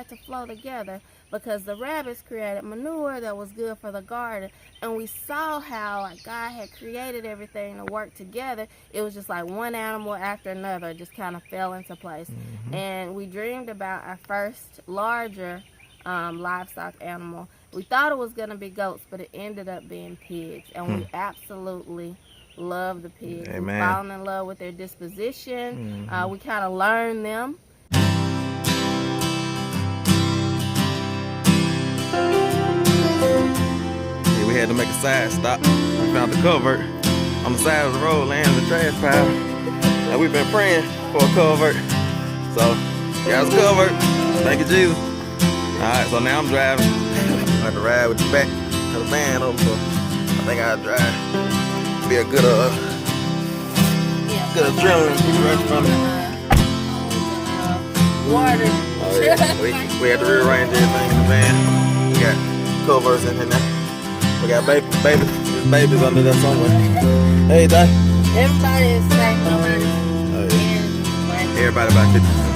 start to flow together because the rabbits created manure that was good for the garden. And we saw how like God had created everything to work together. It was just like one animal after another just kind of fell into place. And we dreamed about our first larger livestock animal. We thought it was going to be goats, but it ended up being pigs. And we absolutely love the pigs. We've fallen in love with their disposition. We kind of learned them. Yeah, we had to make a side stop. We found the culvert on the side of the road, laying in the trash pile. And we've been praying for a culvert. So, yeah, it's a culvert. Thank you, Jesus. Alright, so now I'm driving. I have to ride with the back of the van over, so I think I'll drive. Be a good adrenaline rush from it. Water. Oh, yeah. we had to rearrange everything in the van. We got culverts in here now. We got babies under there somewhere. Hey, Doc. Everybody is safe. Nobody's Everybody about 50%.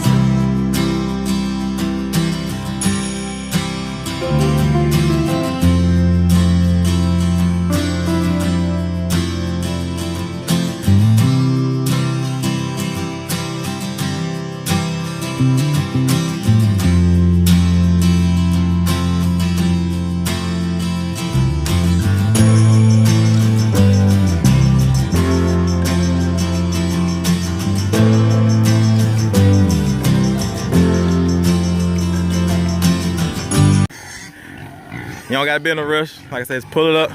You don't gotta be in a rush. Like I said, just pull it up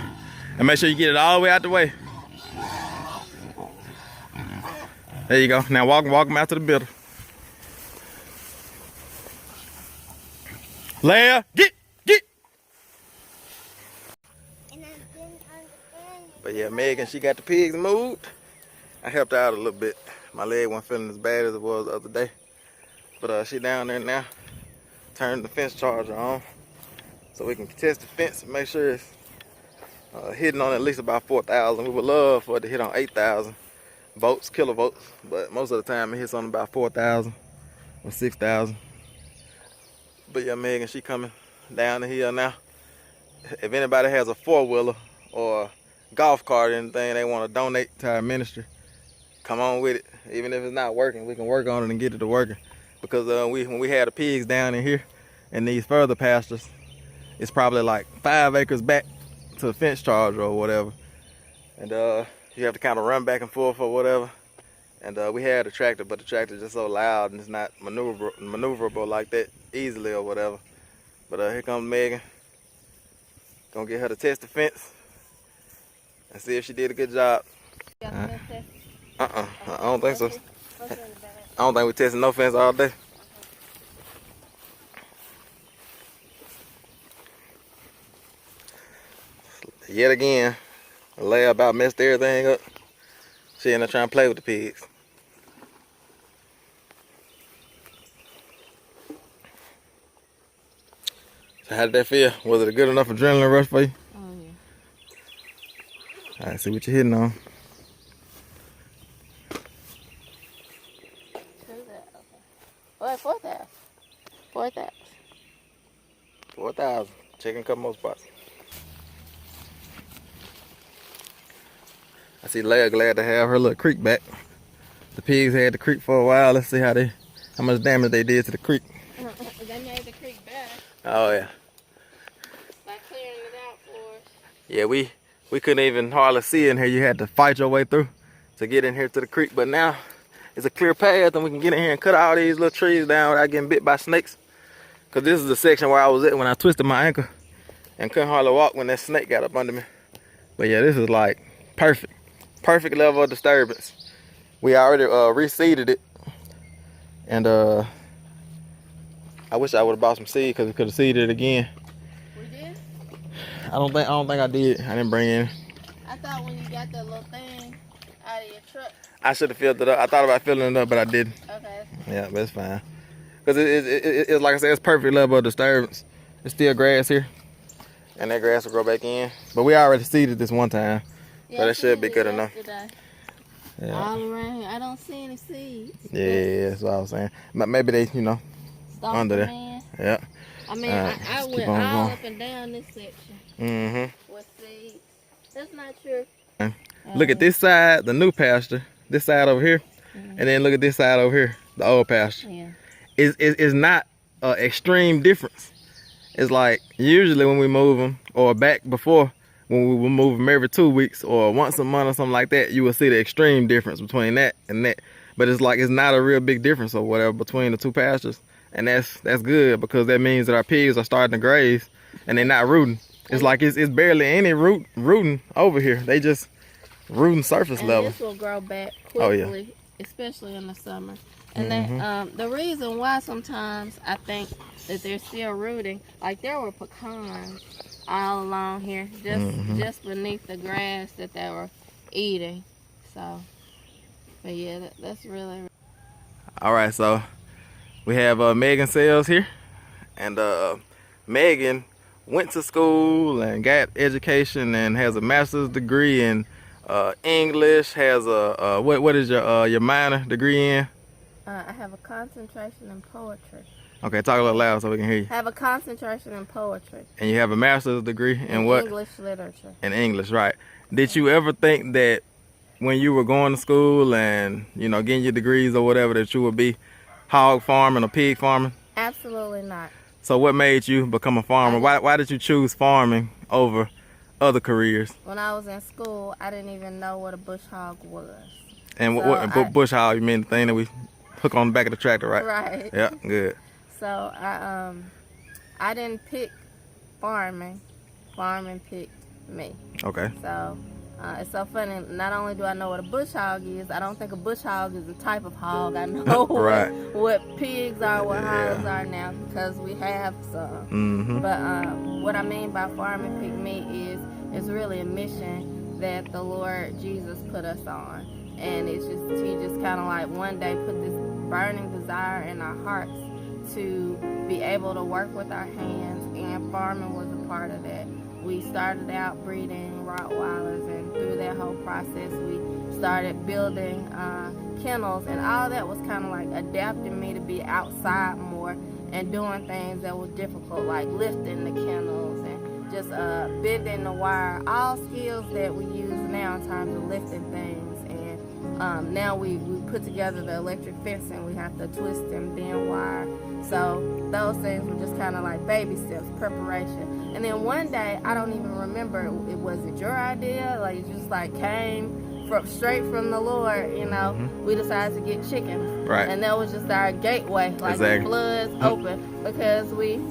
and make sure you get it all the way out the way. There you go. Now walk them out to the builder. Leia, get. But yeah, Megan, she got the pigs moved. I helped her out a little bit. My leg wasn't feeling as bad as it was the other day. But she down there now. Turned the fence charger on, so we can test the fence and make sure it's hitting on at least about 4,000. We would love for it to hit on 8,000 volts, kilovolts, but most of the time it hits on about 4,000 or 6,000. But yeah, Megan, she coming down the hill now. If anybody has a four-wheeler or a golf cart or anything they want to donate to our ministry, come on with it. Even if it's not working, we can work on it and get it to working. Because when we had the pigs down in here and these further pastures, it's probably like 5 acres back to the fence charger or whatever. And you have to kind of run back and forth or whatever. And we had a tractor, but the tractor's just so loud and it's not maneuverable like that easily or whatever. But here comes Megan. Gonna get her to test the fence and see if she did a good job. I don't think so. I don't think we're testing no fence all day. Yet again, Leia about messed everything up. She ended up trying to play with the pigs. So how did that feel? Was it a good enough adrenaline rush for you? Oh yeah. All right, see what you're hitting on. What, 4,000? 4,000. 4,000. Checking a couple more spots. I see Leia glad to have her little creek back. The pigs had the creek for a while. Let's see how much damage they did to the creek. They made the creek better. Oh yeah. By clearing it out for us. Yeah, we couldn't even hardly see in here. You had to fight your way through to get in here to the creek. But now it's a clear path and we can get in here and cut all these little trees down without getting bit by snakes. Cause this is the section where I was at when I twisted my ankle and couldn't hardly walk when that snake got up under me. But yeah, this is like perfect level of disturbance. We already reseeded it, and I wish I would have bought some seed because we could have seeded it again. We did? I don't think I did. I didn't bring any. I thought when you got that little thing out of your truck. I should have filled it up. I thought about filling it up, but I didn't. Okay. Yeah, but it's fine. Because it's like I said, it's perfect level of disturbance. It's still grass here. And that grass will grow back in. But we already seeded this one time. Yeah, so that should be good enough. Yeah. All around here, I don't see any seeds. Yeah, that's what I was saying. Maybe they, under there. Yeah. I mean, I keep went on all going. up and down this section Mm-hmm. with seeds. That's not true. Look at this side, the new pasture. This side over here, and then look at this side over here, the old pasture. Yeah. It's not an extreme difference. It's like usually when we move them, or back before when we would move them every 2 weeks or once a month or something like that, you will see the extreme difference between that and that. But it's like it's not a real big difference or whatever between the two pastures, and that's good because that means that our pigs are starting to graze and they're not rooting. It's like it's barely any rooting over here. They just rooting surface And level. this will grow back quickly, especially in the summer. And that the reason why sometimes I think that they're still rooting, like there were pecans all along here, just beneath the grass that they were eating. So, but yeah, that's really. All right, so we have Megan Sales here, and Megan went to school and got education and has a master's degree in English. Has a what is your minor degree in? I have a concentration in poetry. Okay, talk a little loud so we can hear you. I have a concentration in poetry. And you have a master's degree in what? English literature. In English, right. Did you ever think that when you were going to school and, you know, getting your degrees or whatever, that you would be hog farming or pig farming? Absolutely not. So what made you become a farmer? Why did you choose farming over other careers? When I was in school, I didn't even know what a bush hog was. And what bush hog, you mean the thing that we hook on the back of the tractor, right? Right. Yeah, good. So I didn't pick farming. Farming picked me. Okay. So it's so funny. Not only do I know what a bush hog is, I don't think a bush hog is a type of hog. I know right. what pigs are, what hogs are now, because we have some. But what I mean by farming picked me is really a mission that the Lord Jesus put us on. And he just kind of like one day put this burning desire in our hearts to be able to work with our hands, and farming was a part of that. We started out breeding Rottweilers, and through that whole process we started building kennels, and all that was kind of like adapting me to be outside more and doing things that were difficult, like lifting the kennels and just bending the wire, all skills that we use now in terms of lifting things. And now we put together the electric fencing. We have to twist and bend wire. So those things were just kind of like baby steps, preparation. And then one day, I don't even remember, was it your idea? Like it just like came straight from the Lord, you know. We decided to get chickens. Right. And that was just our gateway, like the floods open, because we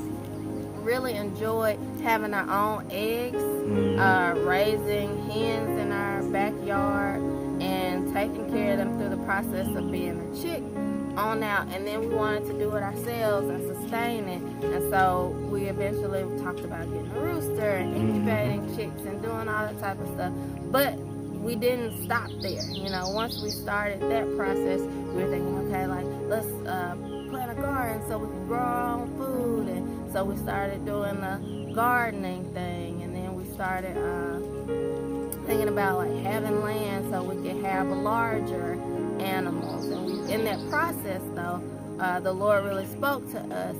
really enjoyed having our own eggs, raising hens in our backyard, and taking care of them through the process of being a chick on out. And then we wanted to do it ourselves and sustain it. And so we eventually talked about getting a rooster and incubating chicks and doing all that type of stuff. But we didn't stop there. You know, once we started that process, we were thinking, okay, like let's plant a garden so we can grow our own food. And so we started doing the gardening thing, and then we started thinking about like having land so we could have larger animals. And in that process though, the Lord really spoke to us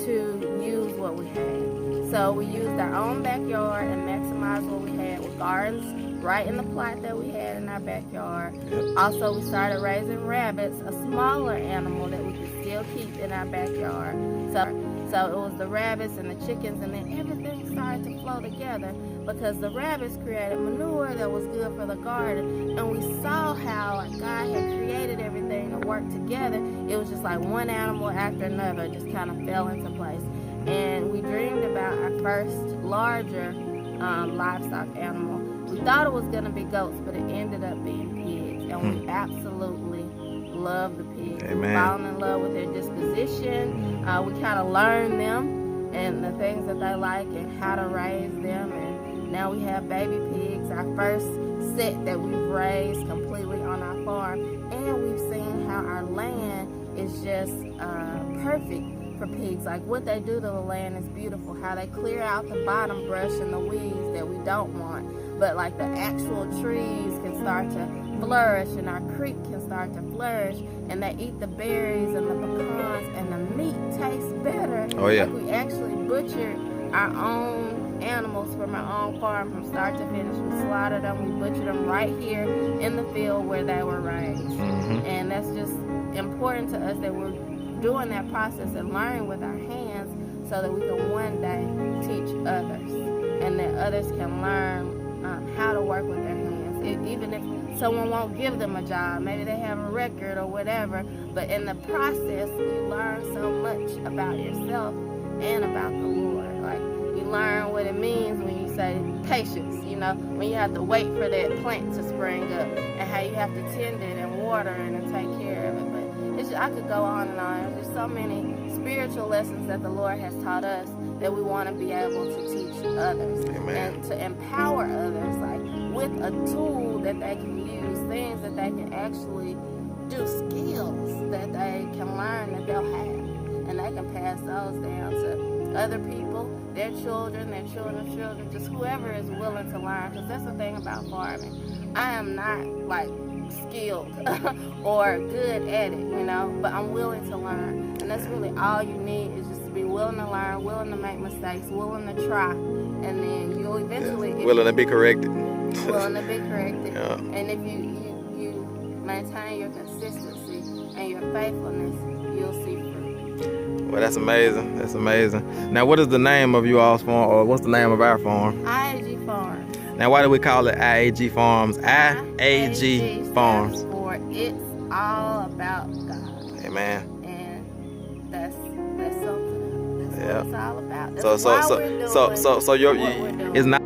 to use what we had. So we used our own backyard and maximized what we had with gardens right in the plot that we had in our backyard. Also, we started raising rabbits, a smaller animal that we could still keep in our backyard. So it was the rabbits and the chickens, and then everything started to flow together because the rabbits created manure that was good for the garden, and we saw how God had created everything to work together. It was just like one animal after another just kind of fell into place. And we dreamed about our first larger livestock animal. We thought it was going to be goats, but it ended up being pigs, and we absolutely love the pigs. Amen. Falling in love with their disposition. We kind of learned them and the things that they like and how to raise them. And now we have baby pigs, our first set that we've raised completely on our farm. And we've seen how our land is just perfect for pigs. Like what they do to the land is beautiful. How they clear out the bottom brush and the weeds that we don't want. But like the actual trees can start to flourish, and our creek can start to flourish, and they eat the berries and the pecans, and the meat tastes better. Oh yeah. Like we actually butchered our own animals from our own farm from start to finish. We slaughtered them, we butchered them right here in the field where they were raised. And that's just important to us that we're doing that process and learning with our hands so that we can one day teach others, and that others can learn how to work with their hands. Even if someone won't give them a job, maybe they have a record or whatever, but in the process you learn so much about yourself and about the Lord. Like, you learn what it means when you say patience, you know, when you have to wait for that plant to spring up, and how you have to tend it and water it and take care of it. But it's just, I could go on and on. There's so many spiritual lessons that the Lord has taught us that we want to be able to teach others. Amen. And to empower others, like with a tool that they can use, things that they can actually do, skills that they can learn that they'll have, and they can pass those down to other people, their children, their children's children, just whoever is willing to learn. Because that's the thing about farming. I am not like skilled or good at it, you know, but I'm willing to learn. And that's really all you need, is just to be willing to learn, willing to make mistakes, willing to try, and then you'll eventually... Yes. Willing to be corrected. Willing to be corrected. Yeah. And if you maintain your consistency and your faithfulness, you'll see fruit. Well, that's amazing. That's amazing. Now, what is the name of you all's farm, or what's the name of our farm? I.A.G Farms. Now, why do we call it I.A.G Farms? I.A.G Farms. For It's All About God. Amen. And that's something. That's what it's all about. That's So why we're doing your what we're doing. it's not